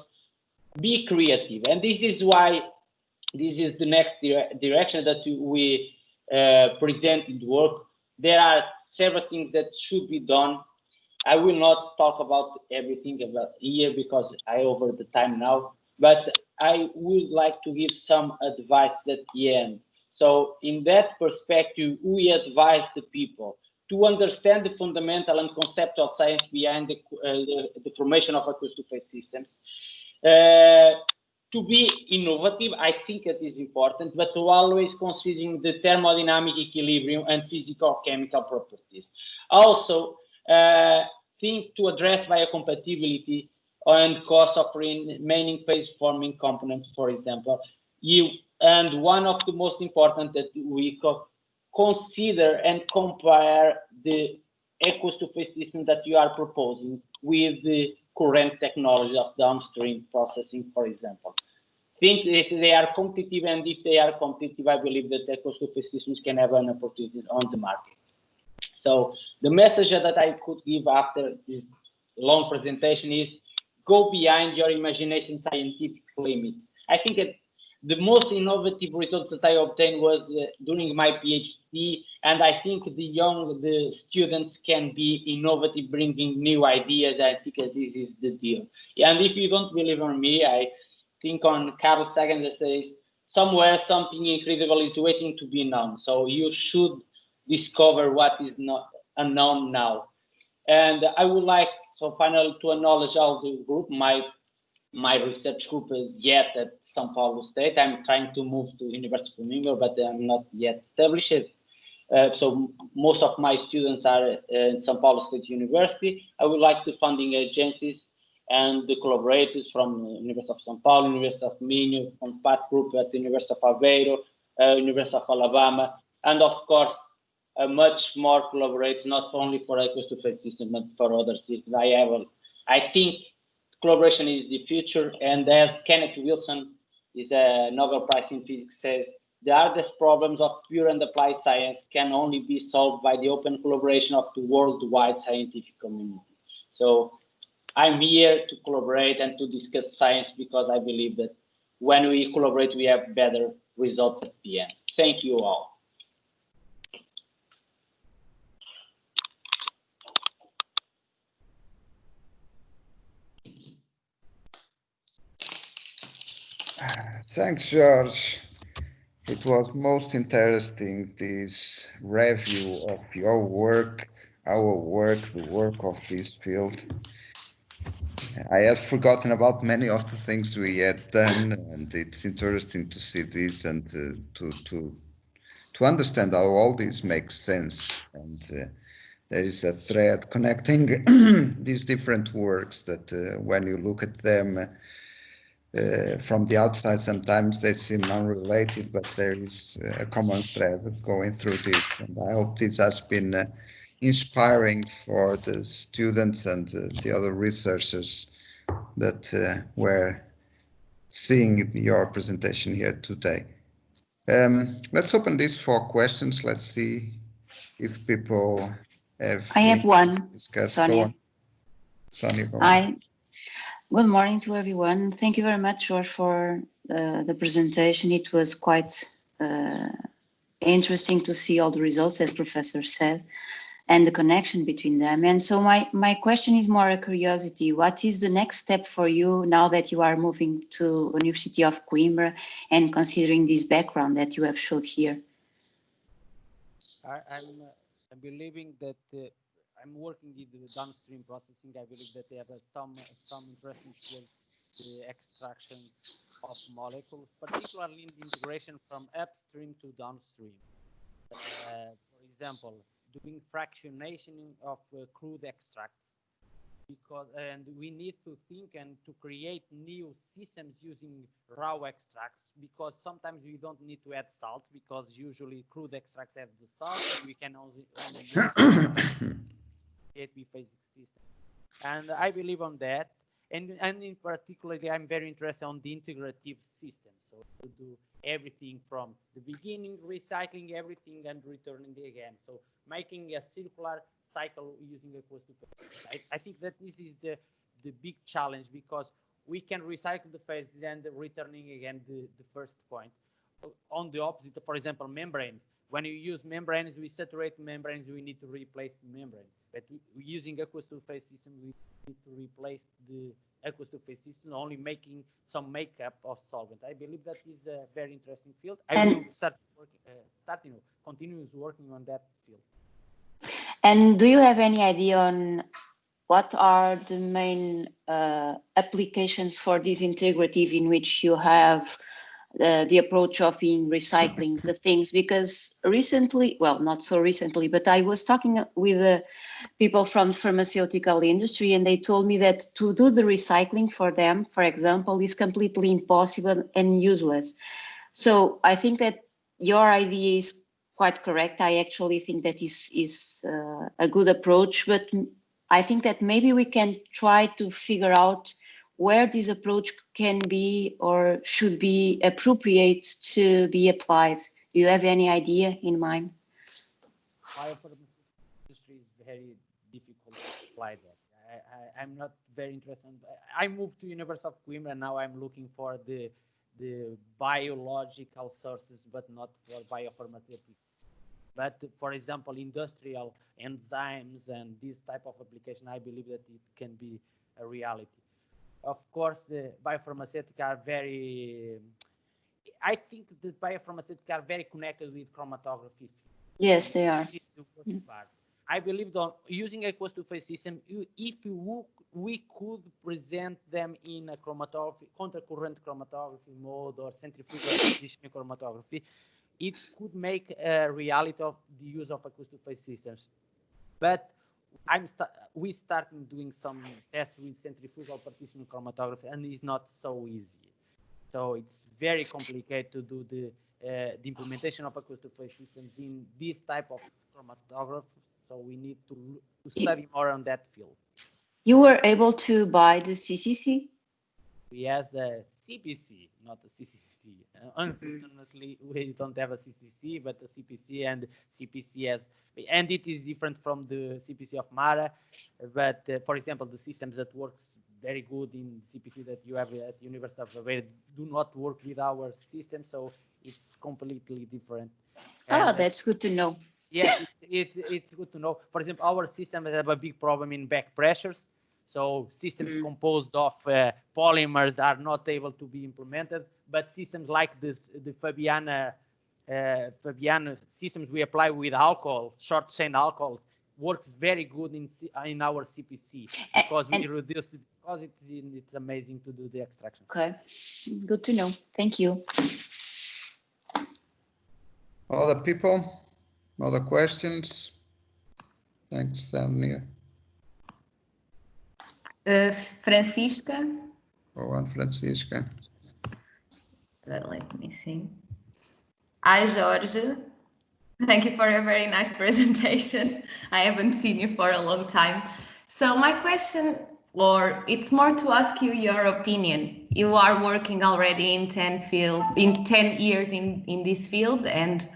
Be creative. And this is why this is the next direction that we present in the work. There are several things that should be done. I will not talk about everything about here because I over the time now, but I would like to give some advice at the end. So in that perspective, we advise the people to understand the fundamental and conceptual science behind the formation of aqueous to phase systems. To be innovative, I think it is important, but to always considering the thermodynamic equilibrium and physical chemical properties. Also, think to address biocompatibility and cost of remaining phase-forming components, for example. And one of the most important that we consider and compare the aqueous to phase system that you are proposing with the current technology of downstream processing, for example. Think if they are competitive, and if they are competitive, I believe that aqueous to phase systems can have an opportunity on the market. So the message that I could give after this long presentation is go behind your imagination scientific limits. I think that the most innovative results that I obtained was during my PhD, and I think the students can be innovative, bringing new ideas. I think that this is the deal. And if you don't believe on me, I think on Carl Sagan that says, somewhere something incredible is waiting to be known. So you should discover what is not unknown now. And I would like, so finally, to acknowledge all the group. My research group is yet at São Paulo State. I'm trying to move to University of Coimbra, but I'm not yet established. So most of my students are in São Paulo State University. I would like to funding agencies and the collaborators from University of São Paulo, University of Minho, from PATH group at the University of Aveiro, University of Alabama, and of course, much more collaborates, not only for aqueous to phase system, but for other systems. I think collaboration is the future, and as Kenneth Wilson is a Nobel Prize in Physics says, the hardest problems of pure and applied science can only be solved by the open collaboration of the worldwide scientific community. So I'm here to collaborate and to discuss science because I believe that when we collaborate, we have better results at the end. Thank you all. Thanks, George. It was most interesting, this review of your work, our work, the work of this field. I had forgotten about many of the things we had done, and it's interesting to see this and to understand how all this makes sense. And there is a thread connecting these different works that when you look at them from the outside, sometimes they seem unrelated, but there is a common thread going through this. And I hope this has been inspiring for the students and the other researchers that were seeing your presentation here today. Let's open this for questions. Let's see if people have. I have one. Discuss. Sonia. Sonia, go on. Good morning to everyone. Thank you very much, George, for the presentation. It was quite interesting to see all the results, as Professor said, and the connection between them. And so my question is more a curiosity. What is the next step for you now that you are moving to University of Coimbra and considering this background that you have showed here? I'm believing that I'm working with the downstream processing. I believe that they have some interesting fields, the extraction of molecules, particularly in the integration from upstream to downstream. For example, doing fractionation of crude extracts, and we need to think and to create new systems using raw extracts, because sometimes we don't need to add salt, because usually crude extracts have the salt, and we can only use ATPS system. And I believe on that, and in particular, I'm very interested on the integrative system. So to do everything from the beginning, recycling everything and returning it again. So making a circular cycle using aqueous to phase. I think that this is the big challenge, because we can recycle the phases and returning again the first point. On the opposite, for example, membranes. When you use membranes, we saturate membranes, we need to replace membranes. But using aqueous to phase system, we need to replace the aqueous to phase system, only making some makeup of solvent. I believe that is a very interesting field. I will continue working on that field. And do you have any idea on what are the main applications for this integrative, in which you have the approach of being recycling the things? Because recently, well, not so recently, but I was talking with people from pharmaceutical industry, and they told me that to do the recycling for them, for example, is completely impossible and useless. So I think that your idea is quite correct. I actually think that is a good approach, but I think that maybe we can try to figure out where this approach can be or should be appropriate to be applied. Do you have any idea in mind? Biopharmaceutical industry is very difficult to apply that. I'm not very interested. I moved to University of Coimbra and now I'm looking for the biological sources, but not for biopharmaceutical. But for example, industrial enzymes and this type of application, I believe that it can be a reality. Of course, the biopharmaceutical are very, I think the biopharmaceutical are very connected with chromatography. Yes, they are. This is the worst part. I believe that using a aqueous-to-phase system, if we could present them in a chromatography, countercurrent chromatography mode or centrifugal positioning chromatography, it could make a reality of the use of aqueous-to-phase systems. But we started doing some tests with centrifugal partition chromatography, and it's not so easy. So it's very complicated to do the implementation of aqueous-to-phase systems in this type of chromatography. So we need to study more on that field. You were able to buy the CCC? We have a CPC, not a CCC. Unfortunately, we don't have a CCC, but a CPC, and CPC has, and it is different from the CPC of Mara. But for example, the systems that works very good in CPC that you have at University of Aveiro do not work with our system, so it's completely different. Oh, that's good to know. Yes, it's good to know. For example, our system has a big problem in back pressures. So systems composed of polymers are not able to be implemented, but systems like this, the Fabiana systems we apply with alcohol, short chain alcohols, works very good in our CPC because we reduce it, because it's amazing to do the extraction. Okay, good to know. Thank you. Other people? Other questions? Thanks, Samir. Francisca. Go on, Francisca. Let me see. Hi, Jorge. Thank you for a very nice presentation. I haven't seen you for a long time. So my question, or it's more to ask you your opinion. You are working already in 10 years in this field, and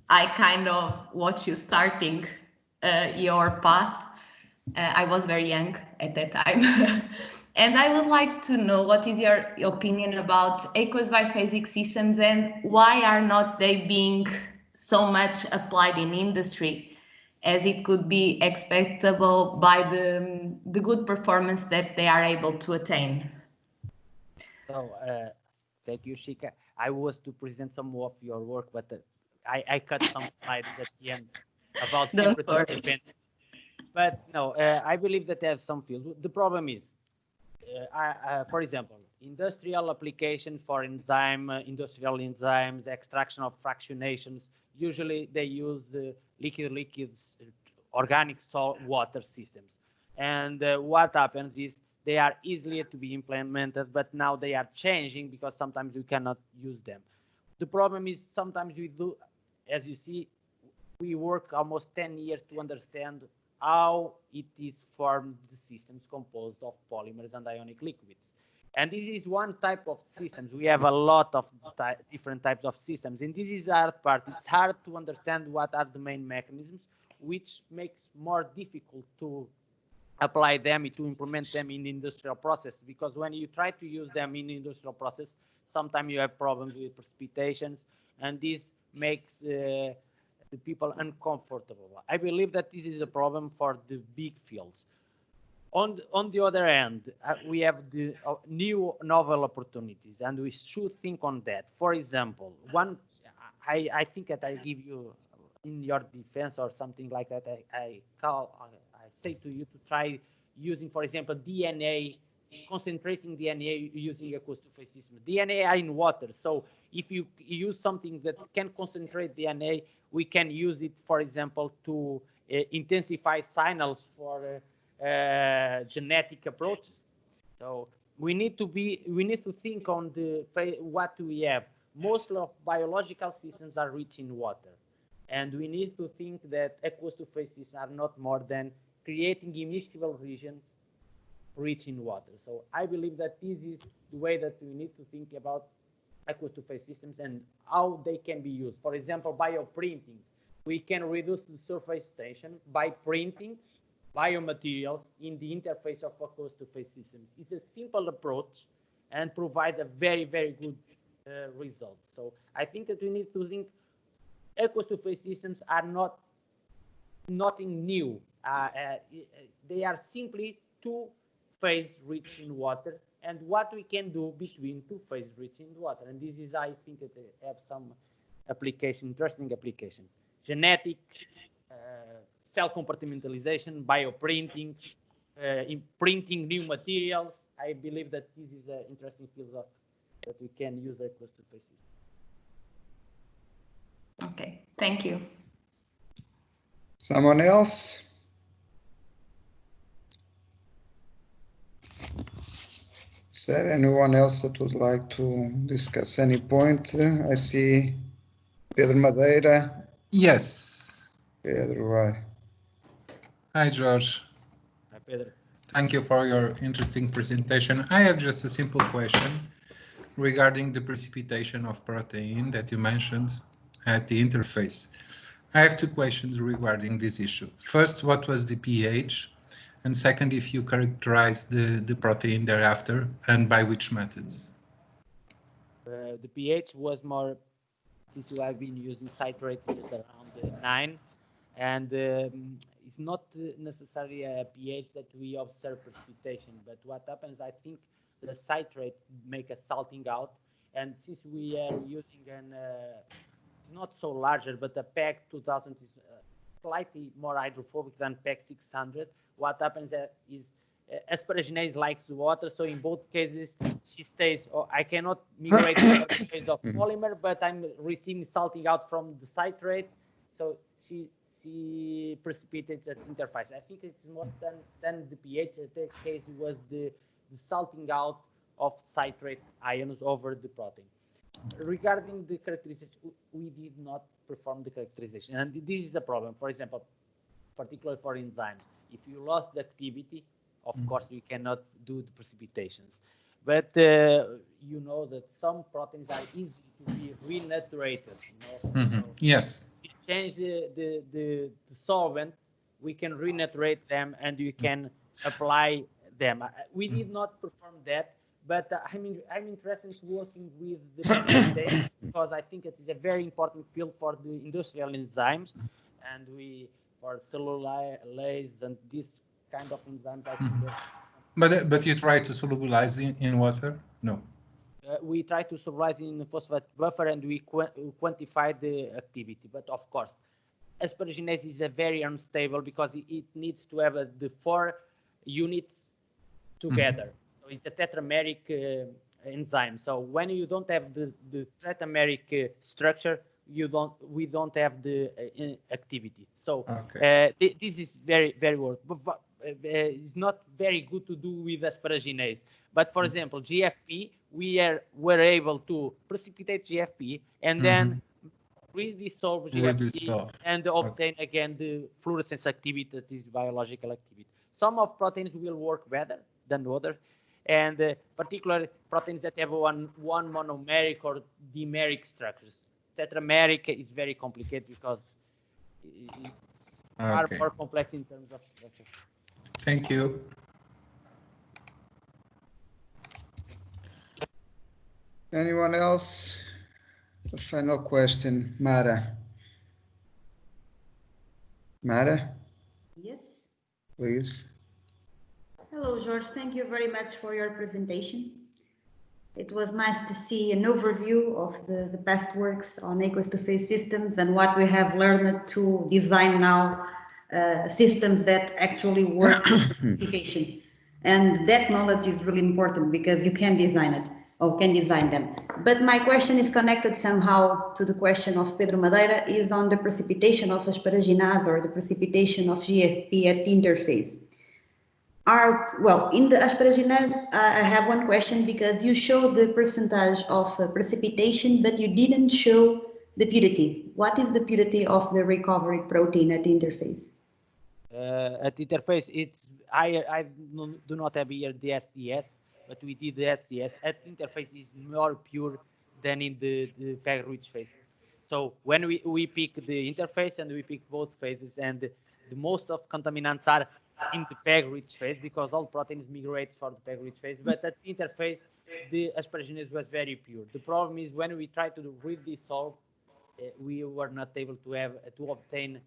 I kind of watch you starting your path. I was very young at that time. And I would like to know what is your opinion about aqueous biphasic systems and why are not they being so much applied in industry as it could be expectable by the good performance that they are able to attain? So thank you, Shika. I was to present some of your work, but I cut some slides at the end about temperature dependence. But no, I believe that they have some field. The problem is, for example, industrial application for industrial enzymes, extraction of fractionations, usually they use liquids, organic salt water systems. And what happens is they are easier to be implemented, but now they are changing because sometimes you cannot use them. The problem is sometimes we do, as you see, we work almost 10 years to understand how it is formed, the systems composed of polymers and ionic liquids. And this is one type of systems. We have a lot of different types of systems. And this is the hard part. It's hard to understand what are the main mechanisms, which makes more difficult to apply them, to implement them in the industrial process. Because when you try to use them in the industrial process, sometimes you have problems with precipitations, and this makes the people uncomfortable. I believe that this is a problem for the big fields. On the other hand, we have the new novel opportunities, and we should think on that. For example, I think that I give you in your defense or something like that. I say to you to try using, for example, DNA, concentrating DNA using a aqueous-to-phase system. DNA are in water, so if you use something that can concentrate DNA, we can use it, for example, to intensify signals for genetic approaches. So we need to think on what we have. Most of biological systems are rich in water, and we need to think that aqueous to phase systems are not more than creating immiscible regions rich in water. So I believe that this is the way that we need to think about aqueous to phase systems and how they can be used. For example, bioprinting. We can reduce the surface tension by printing biomaterials in the interface of aqueous to phase systems. It's a simple approach and provide a very, very good result. So I think that we need to think aqueous to phase systems are nothing new. They are simply two phase rich in water, and what we can do between two phase rich in water. And this is, I think, that they have some application, interesting application. Genetic, cell compartmentalization, bioprinting, printing new materials. I believe that this is an interesting field that we can use aqueous to phase systems. Okay, thank you. Someone else? Is there anyone else that would like to discuss any point? I see Pedro Madeira. Yes. Pedro, why? Hi, George. Hi, Pedro. Thank you for your interesting presentation. I have just a simple question regarding the precipitation of protein that you mentioned at the interface. I have two questions regarding this issue. First, what was the pH? And second, if you characterize the protein thereafter and by which methods? The pH was more, since you have been using citrate, it's around 9. And it's not necessarily a pH that we observe precipitation, but what happens, I think the citrate make a salting out. And since we are using it's not so larger, but the PAC 2000 is slightly more hydrophobic than PAC 600. What happens is asparaginase likes water, so in both cases she stays. I cannot migrate to the phase of polymer, but I'm receiving salting out from the citrate, so she precipitates at interface. I think it's more than the pH. In that case, it was the salting out of citrate ions over the protein. Regarding the characterization, we did not perform the characterization, and this is a problem. For example, particularly for enzymes, if you lost the activity, of course you cannot do the precipitations. But you know that some proteins are easy to be renaturated. You know? So yes. if you change the solvent, we can renaturate them and you can apply them. We did not perform that, but I'm interested in working with the precipitations because I think it is a very important field for the industrial enzymes, and for cellulase and this kind of enzymes. I think but you try to solubilize in water? No. We try to solubilize in the phosphate buffer and we quantify the activity. But of course, asparaginase is a very unstable because it needs to have the 4 units together. So it's a tetrameric enzyme. So when you don't have the tetrameric structure, we don't have the activity. So this is very, very work. But it's not very good to do with asparaginase. But for example, GFP, were able to precipitate GFP and then redissolve GFP and obtain again the fluorescence activity, that is biological activity. Some of proteins will work better than others, and particularly proteins that have one monomeric or dimeric structures. Tetrameric is very complicated because it's far more complex in terms of structure. Thank you. Anyone else? A final question, Mara. Mara? Yes. Please. Hello, George. Thank you very much for your presentation. It was nice to see an overview of the past works on aqueous to phase systems and what we have learned to design now systems that actually work with purification. And that knowledge is really important because you can design it. or can design them. But my question is connected somehow to the question of Pedro Madeira, is on the precipitation of asparaginase or the precipitation of GFP at the interface. Well, in the asparaginase, I have one question, because you showed the percentage of precipitation, but you didn't show the purity. What is the purity of the recovered protein at the interface? At the interface, I do not have here the SDS, but we did the SDS. At the interface is more pure than in the PEG-rich phase. So when we pick the interface and we pick both phases, and the most of contaminants are in the PEG-rich phase, because all proteins migrate for the PEG-rich phase. But at the interface, the asparaginase was very pure. The problem is when we try to redissolve, we were not able to have to obtain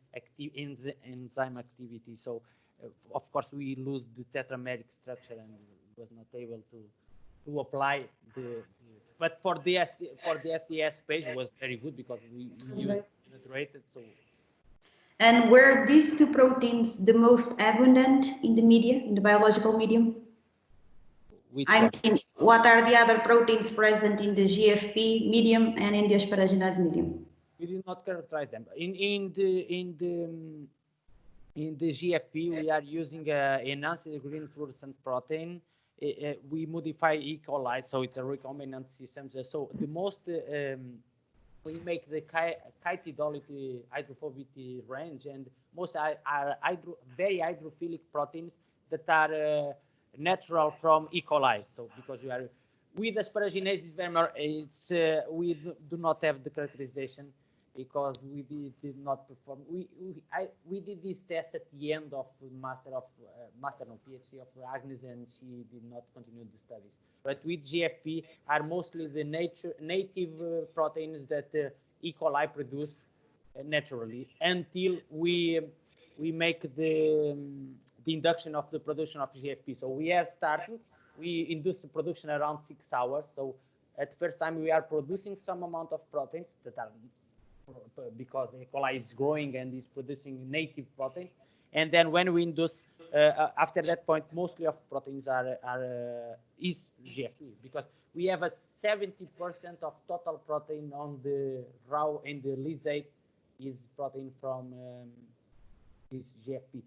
enzyme activity. So, of course, we lose the tetrameric structure and was not able to apply the. But for the SDS page was very good, because we used saturated. So. And were these two proteins the most abundant in the media, in the biological medium? I mean, what are the other proteins present in the GFP medium and in the asparaginase medium? We did not characterize them. In the GFP, we are using enhanced green fluorescent protein. We modify E. coli, so it's a recombinant system. So the most we make the chitolytic hydrophobicity range, and most are very hydrophilic proteins that are natural from E. coli. So because we are with asparaginase, we do not have the characterization, because we did not perform. We did this test at the end of PhD of Agnes, and she did not continue the studies. But with GFP are mostly the native proteins that E. coli produce naturally, until we make the induction of the production of GFP. So we have started. We induce the production around 6 hours. So at the first time we are producing some amount of proteins that are, because E. coli is growing and is producing native proteins. And then when we induce, after that point, mostly of proteins is GFP, because we have a 70% of total protein on the raw, and the lysate is protein from this GFP.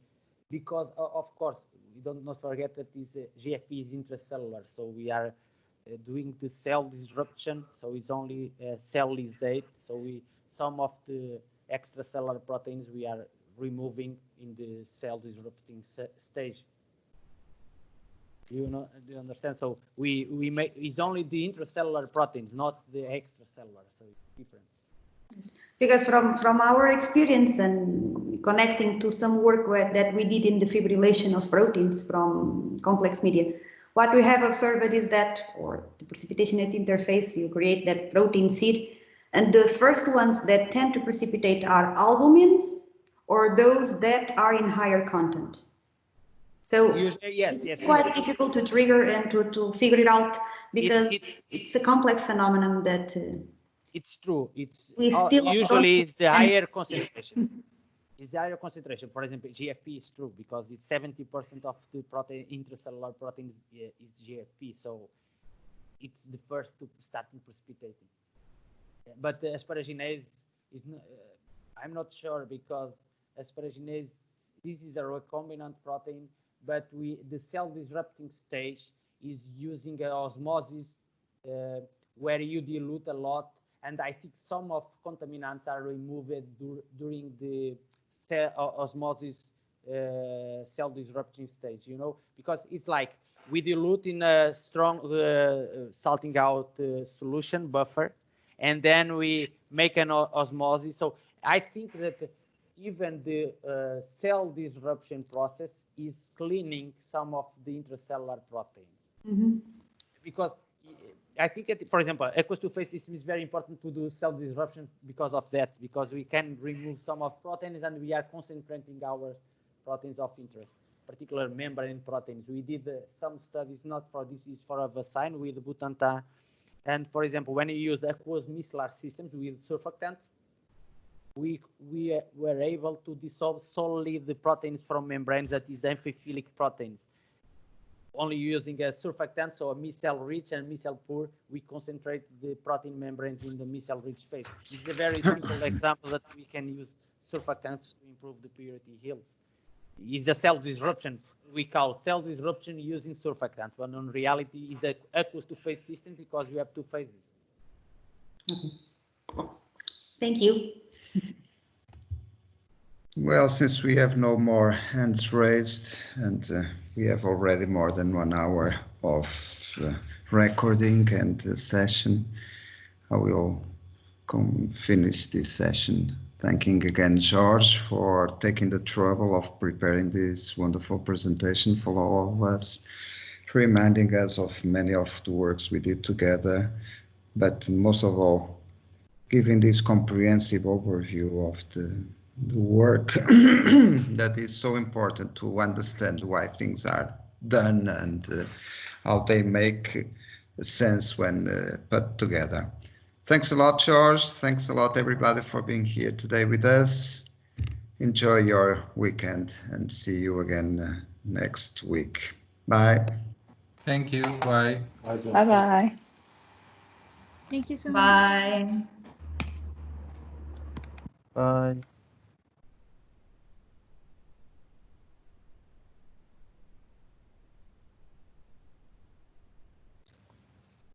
Because of course, we don't not forget that this GFP is intracellular, so we are doing the cell disruption, so it's only cell lysate. So some of the extracellular proteins we are removing in the cell disrupting stage. Do you understand? So we make, it's only the intracellular proteins, not the extracellular. So it's different. Because from our experience and connecting to some work that we did in the fibrillation of proteins from complex media, what we have observed is that, or the precipitation at interface, you create that protein seed, and the first ones that tend to precipitate are albumins, or those that are in higher content. So it's quite difficult to trigger and to figure it out, because it's a complex phenomenon that it's true. It's usually it's the higher concentration. It's the higher concentration. For example, GFP is true, because it's 70% of the protein, intracellular protein is GFP. So it's the first to start precipitating. But the asparaginase is not, I'm not sure, because asparaginase, this is a recombinant protein, but the cell disrupting stage is using osmosis where you dilute a lot, and I think some of contaminants are removed during the osmosis cell disrupting stage, you know, because it's like we dilute in a strong salting out solution buffer, and then we make an osmosis. So I think that even the cell disruption process is cleaning some of the intracellular proteins. Because I think that, for example, aqueous two-phase system is very important to do cell disruption because of that, because we can remove some of proteins and we are concentrating our proteins of interest, particular membrane proteins. We did some studies, not for this, is for a vaccine with Butantan. And for example, when you use aqueous micellar systems with surfactants, we were able to dissolve solely the proteins from membranes, that is amphiphilic proteins. only using a surfactant, so a micelle rich and micelle poor, we concentrate the protein membranes in the micelle rich phase. It's a very simple example that we can use surfactants to improve the purity yields. It's a cell disruption. We call cell disruption using surfactant, but in reality, it's an aqueous to phase system because we have two phases. Thank you. Well, since we have no more hands raised and we have already more than 1 hour of recording and session, I will finish this session. Thanking again Jorge for taking the trouble of preparing this wonderful presentation for all of us, reminding us of many of the works we did together, but most of all, giving this comprehensive overview of the work that is so important to understand why things are done and how they make sense when put together. Thanks a lot, Jorge. Thanks a lot, everybody, for being here today with us. Enjoy your weekend and see you again next week. Bye. Thank you. Bye. Bye-bye. Thank you so much. Bye. Bye.